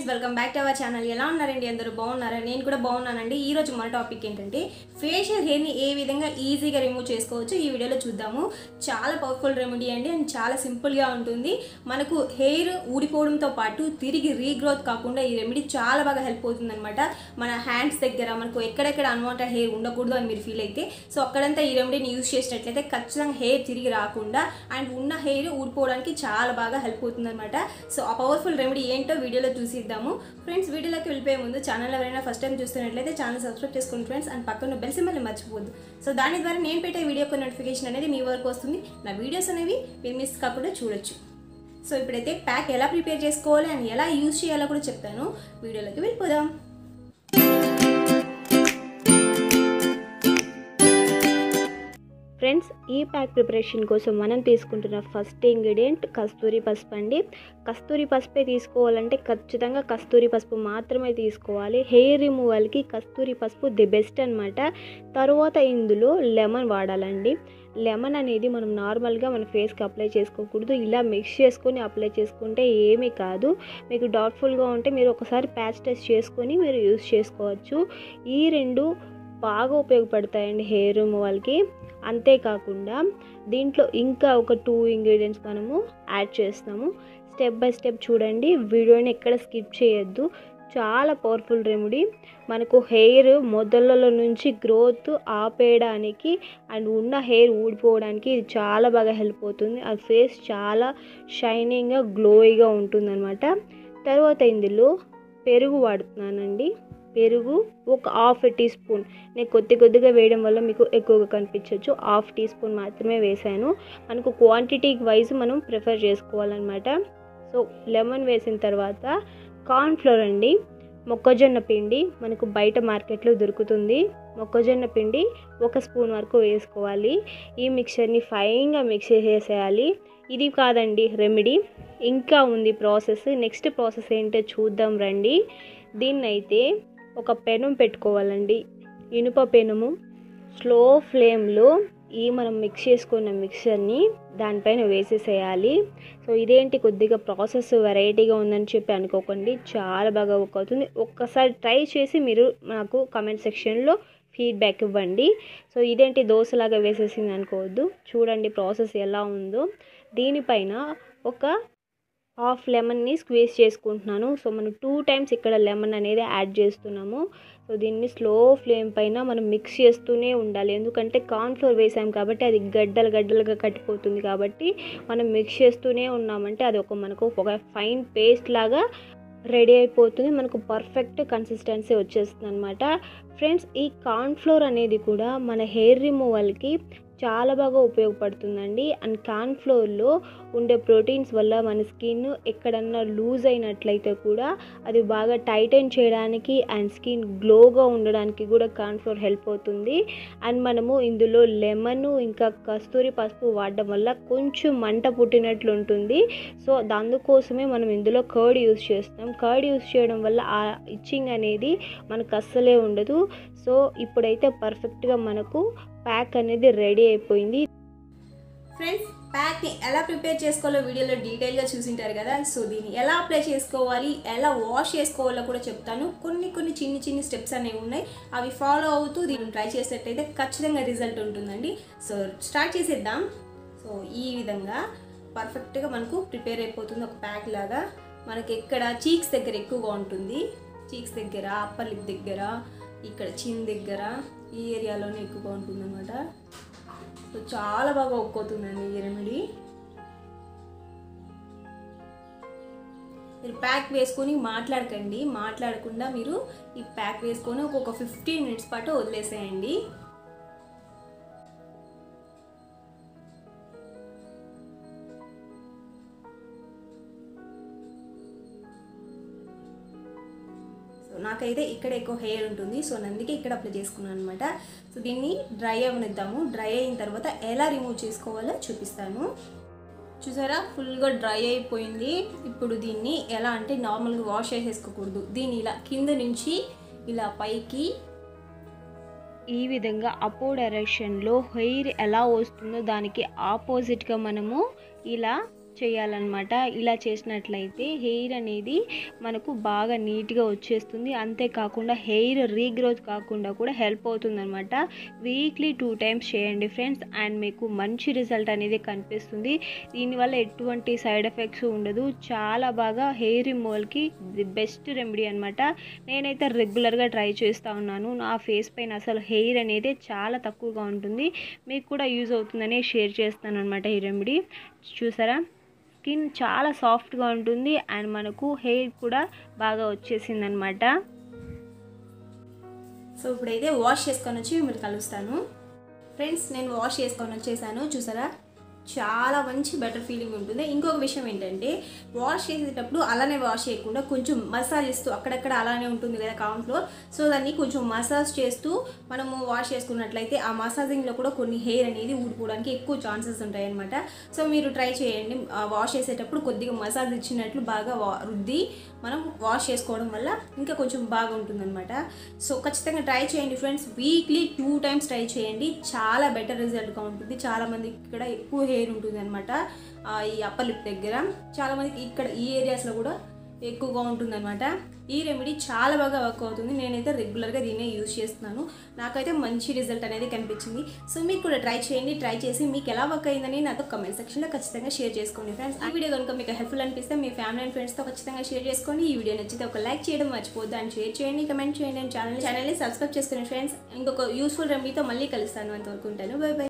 Friends welcome back to our channel. ఎలా ఉన్నారండి అందరూ? బాగున్నారా? నేను కూడా బాగున్నానండి. ఈ రోజు మన టాపిక్ ఏంటంటే ఫేషియల్ హెయిర్ ని ఏ విధంగా ఈజీగా రిమూవ్ చేసుకోవచ్చు ఈ వీడియోలో చూద్దాము. చాలా పవర్ఫుల్ రెమెడీ అండి అండ్ చాలా సింపుల్ గా ఉంటుంది. మనకు హెయిర్ ఊడిపోవడంతో పాటు తిరిగి రీగ్రోత్ కాకుండా ఈ రెమెడీ చాలా బాగా హెల్ప్ అవుతుంది అనమాట. మన హ్యాండ్స్ దగ్గర మనకు ఎక్కడెక్కడ అన్వాంటెడ్ హెయిర్ ఉండకూడదు అని మీరు ఫీల్ అయితే సో అక్కడంతా ఈ రెమెడీని యూజ్ చేసినట్లయితే ఖచ్చితంగా హెయిర్ తిరిగి రాకుండా అండ్ ఉన్న హెయిర్ ఊడిపోవడానికి చాలా బాగా హెల్ప్ అవుతుంది అనమాట. సో ఆ పవర్ఫుల్ రెమెడీ ఏంటో వీడియోలో చూసిద్దాము. ఫ్రెండ్స్ వీడియోలోకి వెళ్ళిపోయే ముందు ఛానల్ ఎవరైనా ఫస్ట్ టైం చూస్తున్నట్లయితే ఛానల్ సబ్స్క్రైబ్ చేసుకోండి ఫ్రెండ్స్ అండ్ పక్కన బెల్ సింబల్ మర్చిపోవద్దు. సో దాని ద్వారా నేను పెట్టే వీడియోకి నోటిఫికేషన్ అనేది మీ వరకు వస్తుంది. నా వీడియోస్ అనేవి మీరు మిస్ కాకుండా చూడొచ్చు. సో ఇప్పుడైతే ప్యాక్ ఎలా ప్రిపేర్ చేసుకోవాలి అండ్ ఎలా యూజ్ చేయాలో కూడా చెప్తాను. వీడియోలోకి వెళ్ళిపోదాం. ఫ్రెండ్స్, ఈ ప్యాక్ ప్రిపరేషన్ కోసం మనం తీసుకుంటున్న ఫస్ట్ ఇంగ్రీడియంట్ కస్తూరి పసుపు అండి. కస్తూరి పసుపే తీసుకోవాలంటే ఖచ్చితంగా కస్తూరి పసుపు మాత్రమే తీసుకోవాలి. హెయిర్ రిమూవల్కి కస్తూరి పసుపు ది బెస్ట్ అనమాట. తర్వాత ఇందులో లెమన్ వాడాలండి. లెమన్ అనేది మనం నార్మల్గా మన ఫేస్కి అప్లై చేసుకోకూడదు. ఇలా మిక్స్ చేసుకొని అప్లై చేసుకుంటే ఏమీ కాదు. మీకు డౌట్ఫుల్గా ఉంటే మీరు ఒకసారి ప్యాచ్ టెస్ట్ చేసుకొని మీరు యూస్ చేసుకోవచ్చు. ఈ రెండు బాగా ఉపయోగపడతాయండి హెయిర్ రిమూవల్కి. అంతేకాకుండా దీంట్లో ఇంకా ఒక 2 ఇంగ్రీడియంట్స్ మనము యాడ్ చేస్తాము. స్టెప్ బై స్టెప్ చూడండి, వీడియోని ఎక్కడ స్కిప్ చేయొద్దు. చాలా పవర్ఫుల్ రెమెడీ. మనకు హెయిర్ మొదళ్ళలో నుంచి గ్రోత్ ఆపేయడానికి అండ్ ఉన్న హెయిర్ ఊడిపోవడానికి ఇది చాలా బాగా హెల్ప్ అవుతుంది. ఆ ఫేస్ చాలా షైనింగ్గా గ్లోయిగా ఉంటుందన్నమాట. తర్వాత ఇందులో పెరుగు వాడుతున్నానండి. పెరుగు ఒక ½ టీ స్పూన్. నేను కొద్దిగా వేయడం వల్ల మీకు ఎక్కువగా కనిపించవచ్చు. ½ టీ స్పూన్ మాత్రమే వేసాను. మనకు క్వాంటిటీ వైజ్ మనం ప్రిఫర్ చేసుకోవాలన్నమాట. సో లెమన్ వేసిన తర్వాత కార్న్ఫ్లోర్ అండి. మొక్కజొన్న పిండి మనకు బయట మార్కెట్లో దొరుకుతుంది. మొక్కజొన్న పిండి 1 స్పూన్ వరకు వేసుకోవాలి. ఈ మిక్చర్ని ఫైన్గా మిక్స్ చేసేయాలి. ఇది కాదండి రెమెడీ, ఇంకా ఉంది ప్రాసెస్. నెక్స్ట్ ప్రాసెస్ ఏంటో చూద్దాం రండి. దీన్నైతే ఒక పెనం పెట్టుకోవాలండి, ఇనుప పెనము. స్లో ఫ్లేమ్లో ఈ మనం మిక్స్ చేసుకున్న మిక్చర్ని దానిపైన వేసేసేయాలి. సో ఇదేంటి కొద్దిగా ప్రాసెస్ వెరైటీగా ఉందని చెప్పి అనుకోకండి, చాలా బాగా వర్క్ అవుతుంది. ఒక్కసారి ట్రై చేసి మీరు నాకు కామెంట్ సెక్షన్లో ఫీడ్బ్యాక్ ఇవ్వండి. సో ఇదేంటి దోశలాగా వేసేసింది అనుకోవద్దు. చూడండి ప్రాసెస్ ఎలా ఉందో. దీనిపైన ఒక ½ లెమన్ని స్క్వీజ్ చేసుకుంటున్నాను. సో మనం 2 టైమ్స్ ఇక్కడ లెమన్ అనేది యాడ్ చేస్తున్నాము. సో దీన్ని స్లో ఫ్లేమ్ పైన మనం మిక్స్ చేస్తూనే ఉండాలి. ఎందుకంటే కార్న్ఫ్లోర్ వేసాం కాబట్టి అది గడ్డలుగా కట్టిపోతుంది. కాబట్టి మనం మిక్స్ చేస్తూనే ఉన్నామంటే అది మనకు ఒక ఫైన్ పేస్ట్ లాగా రెడీ అయిపోతుంది. మనకు పర్ఫెక్ట్ కన్సిస్టెన్సీ వచ్చేస్తుంది అనమాట. ఫ్రెండ్స్, ఈ కార్న్ఫ్లోర్ అనేది కూడా మన హెయిర్ రిమూవల్కి చాలా బాగా ఉపయోగపడుతుందండి. అండ్ కార్న్ఫ్లోర్లో ఉండే ప్రోటీన్స్ వల్ల మన స్కిన్ ఎక్కడన్నా లూజ్ అయినట్లయితే కూడా అది బాగా టైటన్ చేయడానికి అండ్ స్కిన్ గ్లోగా ఉండడానికి కూడా కార్న్ఫ్లోర్ హెల్ప్ అవుతుంది. అండ్ మనము ఇందులో లెమన్ ఇంకా కస్తూరి పసుపు వాడడం వల్ల కొంచెం మంట పుట్టినట్లు ఉంటుంది. సో అందుకోసమే మనం ఇందులో కర్డ్ యూస్ చేస్తాం. కర్డ్ యూస్ చేయడం వల్ల ఆ ఇచ్చింగ్ అనేది మనకు అస్సలే ఉండదు. సో ఇప్పుడైతే పర్ఫెక్ట్గా మనకు ప్యాక్ అనేది రెడీ అయిపోయింది. ఫ్రెండ్స్, ప్యాక్ని ఎలా ప్రిపేర్ చేసుకోవాలో వీడియోలో డీటెయిల్గా చూసింటారు కదా. సో దీన్ని ఎలా అప్లై చేసుకోవాలి, ఎలా వాష్ చేసుకోవాలో కూడా చెప్తాను. కొన్ని చిన్ని స్టెప్స్ అనేవి ఉన్నాయి. అవి ఫాలో అవుతూ దీన్ని ట్రై చేసేటట్టయితే ఖచ్చితంగా రిజల్ట్ ఉంటుందండి. సో స్టార్ట్ చేసేద్దాం. సో ఈ విధంగా పర్ఫెక్ట్గా మనకు ప్రిపేర్ అయిపోతుంది ఒక ప్యాక్ లాగా. మనకి ఎక్కడ చీక్స్ దగ్గర ఎక్కువగా ఉంటుంది. చీక్స్ దగ్గర, అప్పర్ లిప్ దగ్గర, ఇక్కడ చిన్ దగ్గర, ఈ ఏరియాలోనే ఎక్కువగా ఉంటుంది అన్నమాట. సో చాలా బాగా వర్క్ అవుతుందండి ఈ రెమెడీ. మీరు ప్యాక్ వేసుకొని మాట్లాడకుండా మీరు ఈ ప్యాక్ వేసుకొని ఒక 15 మినిట్స్ పాటు వదిలేసేయండి. నాకైతే ఇక్కడ ఎక్కువ హెయిర్ ఉంటుంది. సో అందుకే ఇక్కడ అప్లై చేసుకున్నాను అనమాట. సో దీన్ని డ్రై అవనిద్దాము. డ్రై అయిన తర్వాత ఎలా రిమూవ్ చేసుకోవాలో చూపిస్తాను. చూసారా, ఫుల్గా డ్రై అయిపోయింది. ఇప్పుడు దీన్ని ఎలా అంటే నార్మల్గా వాష్ చేసేసుకోకూడదు. దీన్ని ఇలా కింద నుంచి ఇలా పైకి ఈ విధంగా అపో డైరెక్షన్లో హెయిర్ ఎలా వస్తుందో దానికి ఆపోజిట్గా మనము ఇలా చేయాలన్నమాట. ఇలా చేసినట్లయితే హెయిర్ అనేది మనకు బాగా నీట్గా వచ్చేస్తుంది. అంతేకాకుండా హెయిర్ రీగ్రోత్ కాకుండా కూడా హెల్ప్ అవుతుందన్నమాట. వీక్లీ 2 టైమ్స్ చేయండి ఫ్రెండ్స్, అండ్ మీకు మంచి రిజల్ట్ అనేది కనిపిస్తుంది. దీనివల్ల ఎటువంటి సైడ్ ఎఫెక్ట్స్ ఉండదు. చాలా బాగా హెయిర్ రిమూవల్కి ది బెస్ట్ రెమెడీ అనమాట. నేనైతే రెగ్యులర్గా ట్రై చేస్తూ ఉన్నాను. నా ఫేస్ పైన అసలు హెయిర్ అనేది చాలా తక్కువగా ఉంటుంది. మీకు కూడా యూజ్ అవుతుందని షేర్ చేస్తాను అనమాట. ఈ రెమెడీ చూసారా, స్కిన్ చాలా సాఫ్ట్గా ఉంటుంది అండ్ మనకు హెయిర్ కూడా బాగా వచ్చేసింది అనమాట. సో ఇప్పుడైతే వాష్ చేసుకొని వచ్చి మీరు కలుస్తాను ఫ్రెండ్స్. నేను వాష్ చేసుకొని వచ్చేసాను. చూసారా, చాలా మంచి బెటర్ ఫీలింగ్ ఉంటుంది. ఇంకొక విషయం ఏంటంటే, వాష్ చేసేటప్పుడు అలానే వాష్ చేయకుండా కొంచెం మసాజ్ ఇస్తూ, అక్కడక్కడ అలానే ఉంటుంది కదా కౌంట్లో, సో దాన్ని కొంచెం మసాజ్ చేస్తూ మనము వాష్ చేసుకున్నట్లయితే ఆ మసాజింగ్లో కూడా కొన్ని హెయిర్ అనేది ఊడిపోవడానికి ఎక్కువ ఛాన్సెస్ ఉంటాయి అనమాట. సో మీరు ట్రై చేయండి. వాష్ చేసేటప్పుడు కొద్దిగా మసాజ్ ఇచ్చినట్లు బాగా రుద్ది మనం వాష్ చేసుకోవడం వల్ల ఇంకా కొంచెం బాగా ఉంటుందన్నమాట. సో ఖచ్చితంగా ట్రై చేయండి ఫ్రెండ్స్. వీక్లీ 2 టైమ్స్ ట్రై చేయండి. చాలా బెటర్ రిజల్ట్గా ఉంటుంది. చాలామందికి ఇక్కడ ఎక్కువ హెయిర్ ఉంటుంది అనమాట. ఈ అప్పర్ లిప్ దగ్గర, చాలామందికి ఇక్కడ ఈ ఏరియాస్లో కూడా ఎక్కువగా ఉంటుందన్నమాట. ఈ రెమెడీ చాలా బాగా వర్క్ అవుతుంది. నేనైతే రెగ్యులర్గా దీన్నే యూజ్ చేస్తున్నాను. నాకైతే మంచి రిజల్ట్ అనేది కనిపించింది. సో మీరు కూడా ట్రై చేయండి. ట్రై చేసి మీకు ఎలా వర్క్ అయిందని నాతో కమెంట్ సెక్షన్లో ఖచ్చితంగా షేర్ చేసుకోండి ఫ్రెండ్స్. ఈ వీడియో కనుక మీకు హెల్ప్ఫుల్ అనిపిస్తే మీ ఫ్యామిలీ అండ్ ఫ్రెండ్స్తో ఖచ్చితంగా షేర్ చేసుకోండి. ఈ వీడియో నచ్చితే ఒక లైక్ చేయడం మర్చిపోద్దు, అండ్ షేర్ చేయండి, కమెంట్ చేయండి, అండ్ ఛానల్ని సబ్స్క్రైబ్ చేసుకోండి ఫ్రెండ్స్. ఇంకొక యూస్ఫుల్ రెమెడీతో మళ్ళీ కలుస్తాను. అంతవరకు ఉంటాను. By by.